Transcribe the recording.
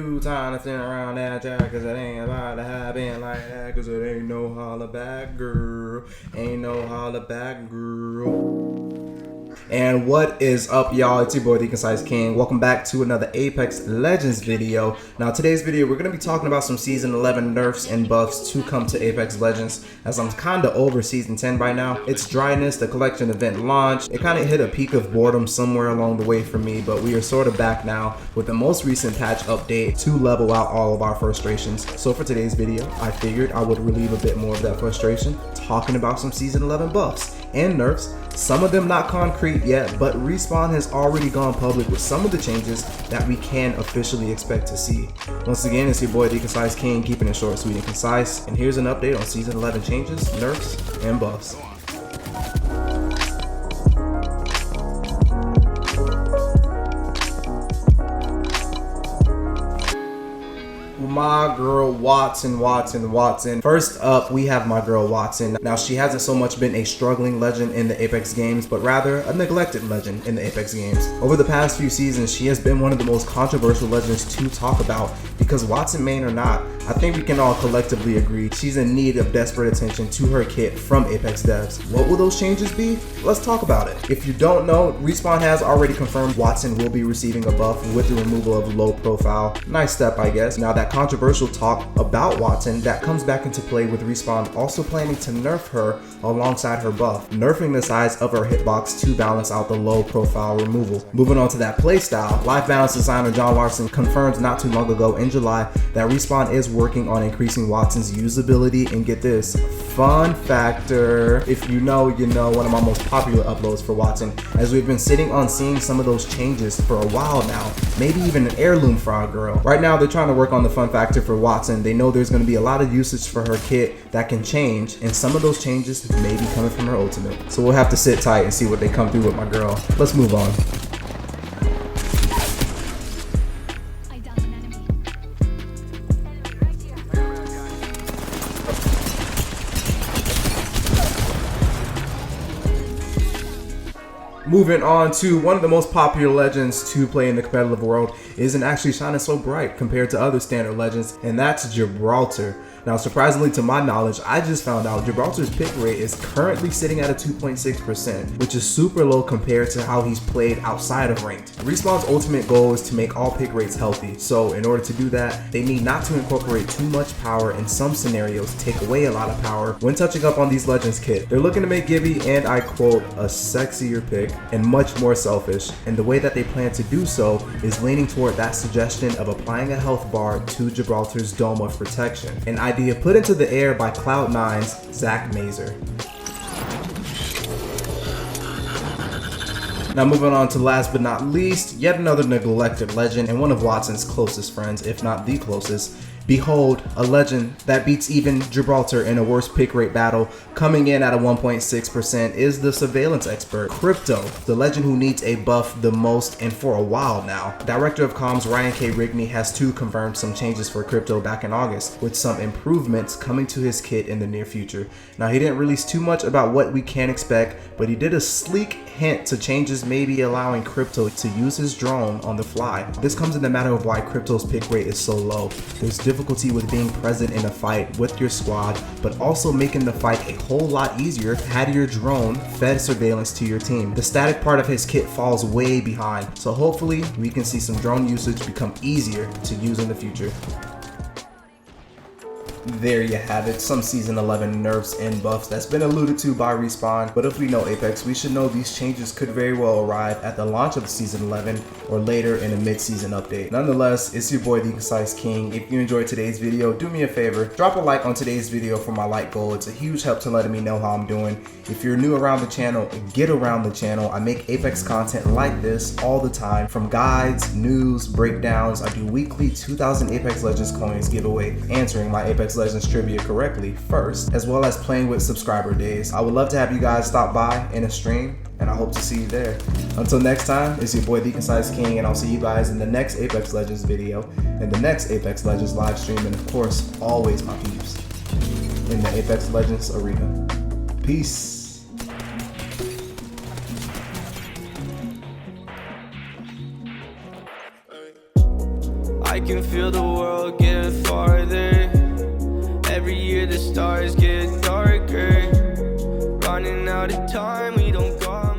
Time to sit around that jack, cause it ain't about to happen like that, cause it ain't no holla back girl, ain't no holla back girl. And what is up, y'all? It's your boy TheeConciseKing. Welcome back to another Apex Legends video. Now today's video we're going to be talking about some season 11 nerfs and buffs to come to Apex Legends, as I'm kind of over season 10 by now. It's dryness, the collection event launched, it kind of hit a peak of boredom somewhere along the way for me, but we are sort of back now with the most recent patch update to level out all of our frustrations. So for today's video I figured I would relieve a bit more of that frustration talking about some season 11 buffs and nerfs. Some of them not concrete yet, but Respawn has already gone public with some of the changes that we can officially expect to see. Once again, it's your boy TheeConciseKing, keeping it short, sweet, and concise, and here's an update on season 11 changes, nerfs, and buffs. My girl Wattson. First up, we have my girl Wattson. Now, she hasn't so much been a struggling legend in the Apex games, but rather a neglected legend in the Apex games. Over the past few seasons, she has been one of the most controversial legends to talk about, because Wattson main or not, I think we can all collectively agree she's in need of desperate attention to her kit from Apex devs. What will those changes be? Let's talk about it. If you don't know, Respawn has already confirmed Wattson will be receiving a buff with the removal of low profile. Nice step, I guess. Now, that controversial talk about Wattson, that comes back into play with Respawn also planning to nerf her alongside her buff, nerfing the size of her hitbox to balance out the low profile removal. Moving on to that playstyle, life balance designer John Wattson confirmed not too long ago in July that Respawn is working on increasing Wattson's usability, and get this, fun factor, if you know, you know, one of my most popular uploads for Wattson, as we've been sitting on seeing some of those changes for a while now, maybe even an heirloom for our girl. Right now they're trying to work on the fun factor for Wattson. They know there's going to be a lot of usage for her kit that can change, and some of those changes may be coming from her ultimate. So we'll have to sit tight and see what they come through with my girl. Let's move on. Moving on to one of the most popular legends to play in the competitive world isn't actually shining so bright compared to other standard legends, and that's Gibraltar. Now, surprisingly to my knowledge, I just found out Gibraltar's pick rate is currently sitting at a 2.6%, which is super low compared to how he's played outside of ranked. Respawn's ultimate goal is to make all pick rates healthy, so in order to do that, they need not to incorporate too much power, in some scenarios take away a lot of power when touching up on these legends kit. They're looking to make Gibby, and I quote, a sexier pick and much more selfish, and the way that they plan to do so is leaning toward that suggestion of applying a health bar to Gibraltar's dome of protection, an idea put into the air by Cloud9's Zach Mazer. Now, moving on to last but not least, yet another neglected legend and one of Wattson's closest friends, if not the closest. Behold, a legend that beats even Gibraltar in a worse pick rate battle, coming in at a 1.6%, is the surveillance expert, Crypto, the legend who needs a buff the most and for a while now. Director of Comms Ryan K. Rigney has too confirmed some changes for Crypto back in August, with some improvements coming to his kit in the near future. Now, he didn't release too much about what we can expect, but he did a sleek hint to changes maybe allowing Crypto to use his drone on the fly. This comes in the matter of why Crypto's pick rate is so low. There's difficulty with being present in a fight with your squad, but also making the fight a whole lot easier had your drone fed surveillance to your team. The static part of his kit falls way behind, so hopefully we can see some drone usage become easier to use in the future. There you have it, some season 11 nerfs and buffs that's been alluded to by Respawn, but if we know Apex, we should know these changes could very well arrive at the launch of season 11 or later in a mid-season update. Nonetheless, it's your boy TheeConciseKing. If you enjoyed today's video, do me a favor, drop a like on today's video for my like goal. It's a huge help to letting me know how I'm doing. If you're new around the channel, get around the channel. I make Apex content like this all the time, from guides, news, breakdowns. I do weekly 2,000 Apex Legends coins giveaway, answering my Apex Legends trivia correctly first, as well as playing with subscriber days. I would love to have you guys stop by in a stream, and I hope to see you there. Until next time, it's your boy TheeConciseKing, and I'll see you guys in the next Apex Legends video, and the next Apex Legends live stream, and of course, always my peeps in the Apex Legends arena. Peace. I can feel the world get farther. Every year the stars get darker. Running out of time, we don't got